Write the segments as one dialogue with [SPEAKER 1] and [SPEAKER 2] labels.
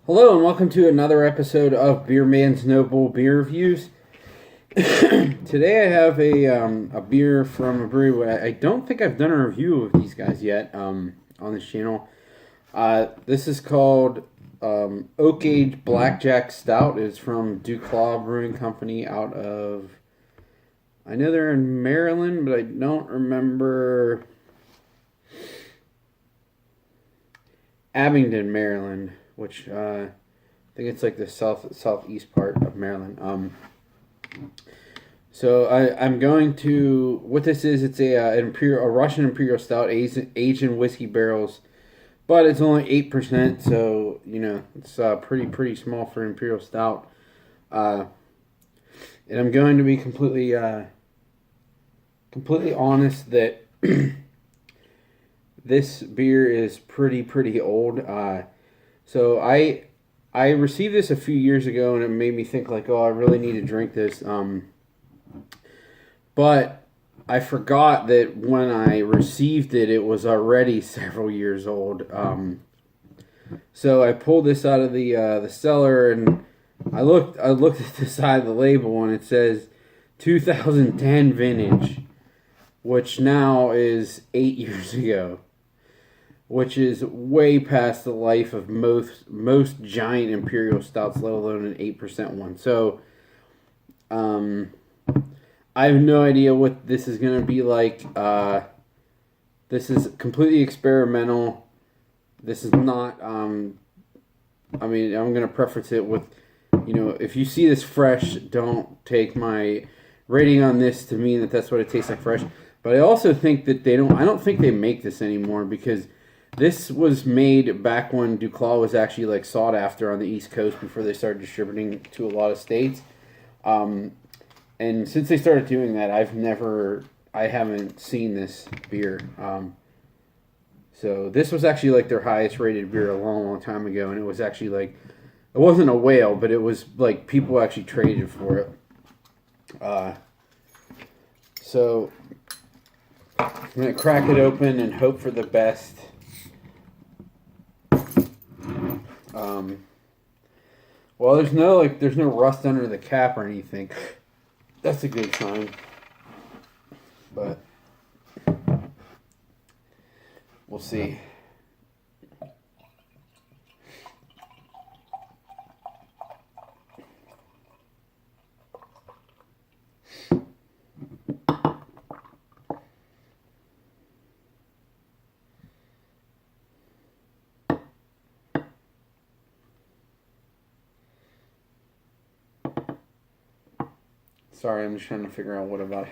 [SPEAKER 1] Hello and welcome to another episode of Beer Man's Noble Beer Reviews. Today I have a beer from a brewery. I don't think I've done a review of these guys yet on this channel. This is called Oak Age Blackjack Stout. It's from Duclaw Brewing Company out of... I know they're in Maryland, but I don't remember... Abingdon, Maryland, which I think it's like the southeast part of Maryland. So I'm going to, what this is, it's a Russian Imperial Stout aged in whiskey barrels, but it's only 8%, so you know it's pretty small for Imperial Stout. And I'm going to be completely honest that this beer is pretty old. So I received this a few years ago, and it made me think like, oh, I really need to drink this. But I forgot that when I received it, it was already several years old. So I pulled this out of the cellar, and I looked at the side of the label, and it says 2010 vintage, which now is 8 years ago, which is way past the life of most giant Imperial Stouts, let alone an 8% one. So, I have no idea what this is going to be like. This is completely experimental. This is not, I'm going to preface it with, if you see this fresh, don't take my rating on this to mean that that's what it tastes like fresh. But I also think that I don't think they make this anymore, because this was made back when Duclaw was actually like sought after on the East Coast before they started distributing to a lot of states. And since they started doing that, I haven't seen this beer. So this was actually like their highest rated beer a long time ago, and it was actually like, it wasn't a whale, but it was like people actually traded for it. So I'm gonna crack it open and hope for the best. Well, there's no rust under the cap or anything. That's a good sign. But we'll see. Sorry, I'm just trying to figure out what about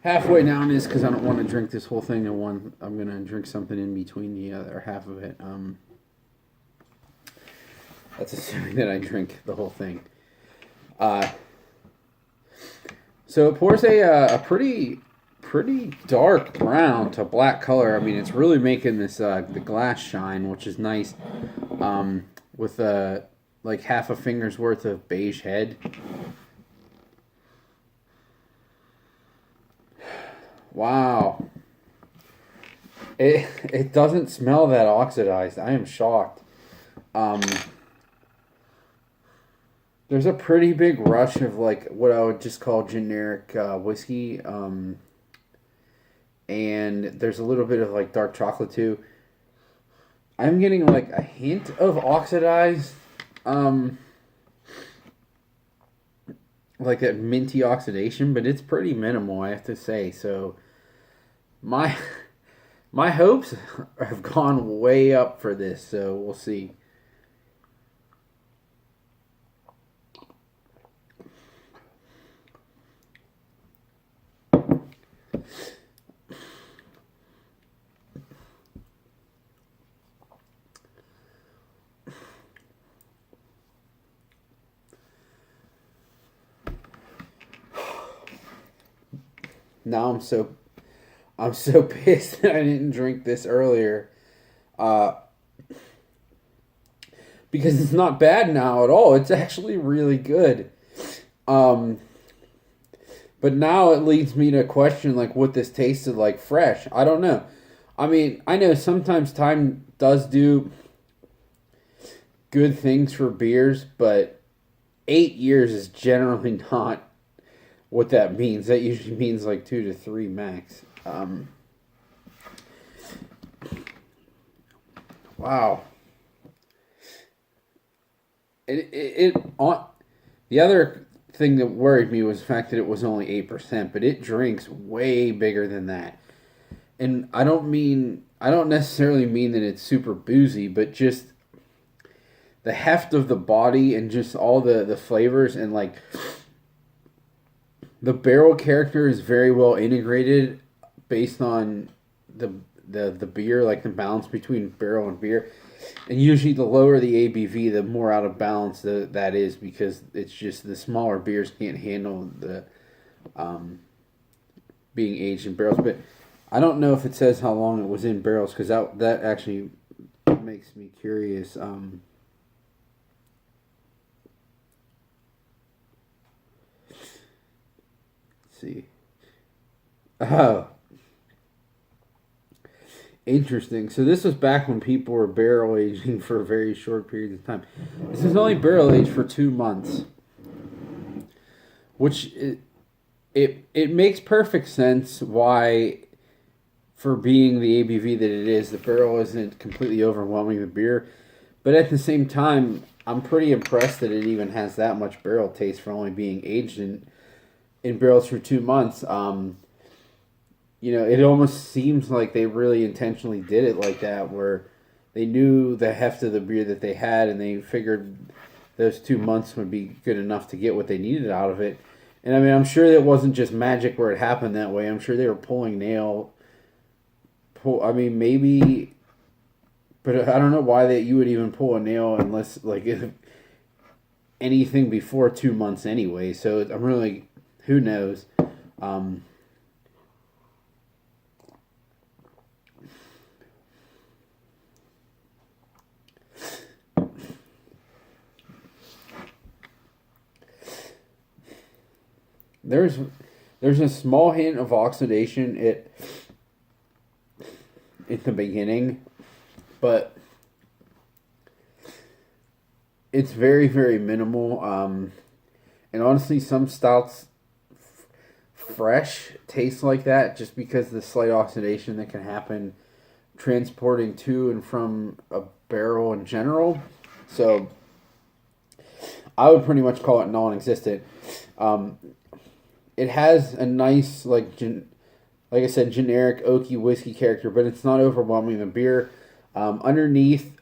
[SPEAKER 1] halfway down is, because I don't want to drink this whole thing in one. I'm going to drink something in between the other half of it. That's assuming that I drink the whole thing. So it pours a pretty dark brown to black color. I mean, it's really making this the glass shine, which is nice. With like half a finger's worth of beige head. Wow. It doesn't smell that oxidized. I am shocked. There's a pretty big rush of like what I would just call generic whiskey. And there's a little bit of like dark chocolate too. I'm getting like a hint of oxidized, like that minty oxidation, but it's pretty minimal, I have to say. So my hopes have gone way up for this, so we'll see. Now I'm so pissed that I didn't drink this earlier. Because it's not bad now at all. It's actually really good. But now it leads me to question like what this tasted like fresh. I don't know. I mean, I know sometimes time does do good things for beers, but 8 years is generally not what that means. That usually means like 2 to 3 max. Wow. The other thing that worried me was the fact that it was only 8%, but it drinks way bigger than that. And I don't necessarily mean that it's super boozy, but just the heft of the body and just all the flavors, and like the barrel character is very well integrated based on the beer, like the balance between barrel and beer. And usually the lower the ABV, the more out of balance that is, because it's just the smaller beers can't handle the being aged in barrels. But I don't know if it says how long it was in barrels, because that actually makes me curious. Let's see. Oh, interesting. So this was back when people were barrel aging for very short periods of time. This is only barrel aged for 2 months, which it makes perfect sense why, for being the ABV that it is, the barrel isn't completely overwhelming the beer. But at the same time, I'm pretty impressed that it even has that much barrel taste for only being aged in barrels for 2 months. It almost seems like they really intentionally did it like that, where they knew the heft of the beer that they had, and they figured those 2 months would be good enough to get what they needed out of it. And I mean, I'm sure it wasn't just magic where it happened that way. I'm sure they were pulling nail. I mean, maybe, but I don't know why that you would even pull a nail unless like if anything before 2 months anyway. So I'm really, who knows. There's a small hint of oxidation at the beginning, but it's very, very minimal. And honestly, some stouts fresh taste like that just because of the slight oxidation that can happen transporting to and from a barrel in general. So I would pretty much call it non-existent. It has a nice, like I said, generic oaky whiskey character, but it's not overwhelming the beer. Underneath,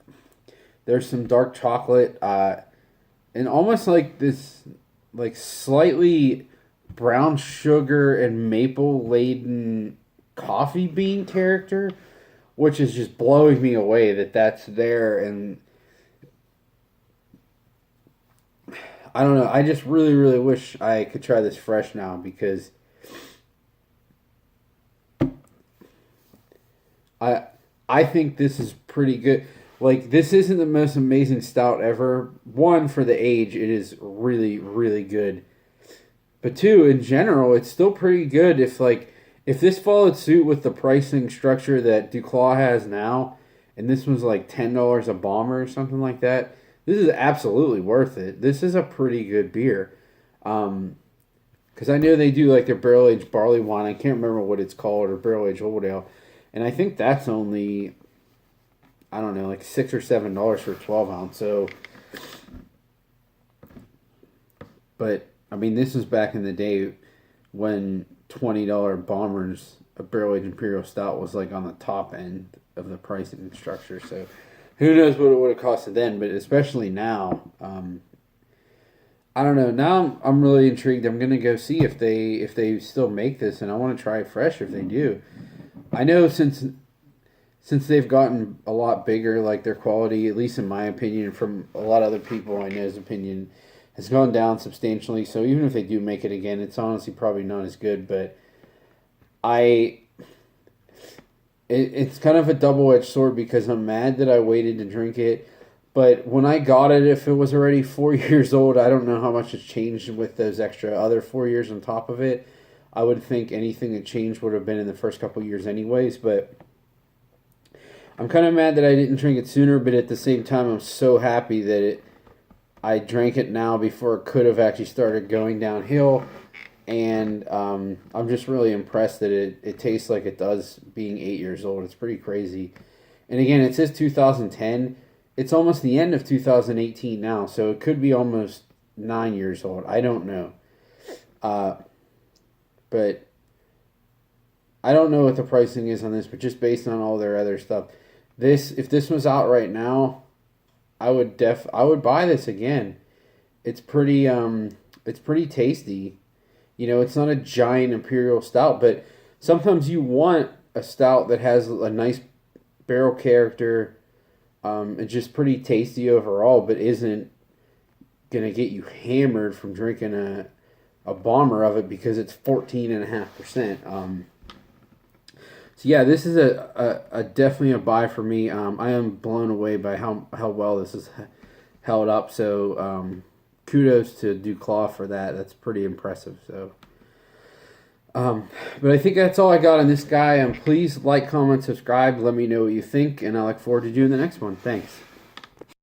[SPEAKER 1] there's some dark chocolate, and almost like this, like slightly brown sugar and maple laden coffee bean character, which is just blowing me away that that's there. And I don't know. I just really, really wish I could try this fresh now, because I think this is pretty good. Like, this isn't the most amazing stout ever. One, for the age, it is really, really good. But two, in general, it's still pretty good. If this followed suit with the pricing structure that Duclaw has now, and this was like $10 a bomber or something like that, this is absolutely worth it. This is a pretty good beer. Because I know they do like their barrel aged barley wine. I can't remember what it's called, or barrel aged old ale, and I think that's only, I don't know, like $6 or $7 for a 12 ounce. So, but I mean, this was back in the day when $20 bombers, a barrel aged Imperial stout, was like on the top end of the pricing structure. So, who knows what it would have costed then? But especially now, I don't know. Now I'm really intrigued. I'm gonna go see if they still make this, and I want to try it fresh if they do. I know since they've gotten a lot bigger, like their quality, at least in my opinion, from a lot of other people I know's opinion, has gone down substantially. So even if they do make it again, it's honestly probably not as good. But it's kind of a double-edged sword, because I'm mad that I waited to drink it. But when I got it, if it was already 4 years old, I don't know how much has changed with those extra other 4 years on top of it. I would think anything that changed would have been in the first couple of years anyways. But I'm kind of mad that I didn't drink it sooner, but at the same time, I'm so happy that I drank it now before it could have actually started going downhill. And I'm just really impressed that it tastes like it does being 8 years old. It's pretty crazy. And again, it says 2010. It's almost the end of 2018 now, so it could be almost 9 years old. I don't know. But I don't know what the pricing is on this, but just based on all their other stuff, if this was out right now, I would buy this again. It's pretty tasty. You know, it's not a giant Imperial Stout, but sometimes you want a stout that has a nice barrel character, and just pretty tasty overall, but isn't gonna get you hammered from drinking a bomber of it because it's 14.5%. So yeah, this is a definitely a buy for me. I am blown away by how well this is held up. So kudos to Duclaw for that. That's pretty impressive. So, but I think that's all I got on this guy. Please like, comment, subscribe. Let me know what you think, and I look forward to doing the next one. Thanks.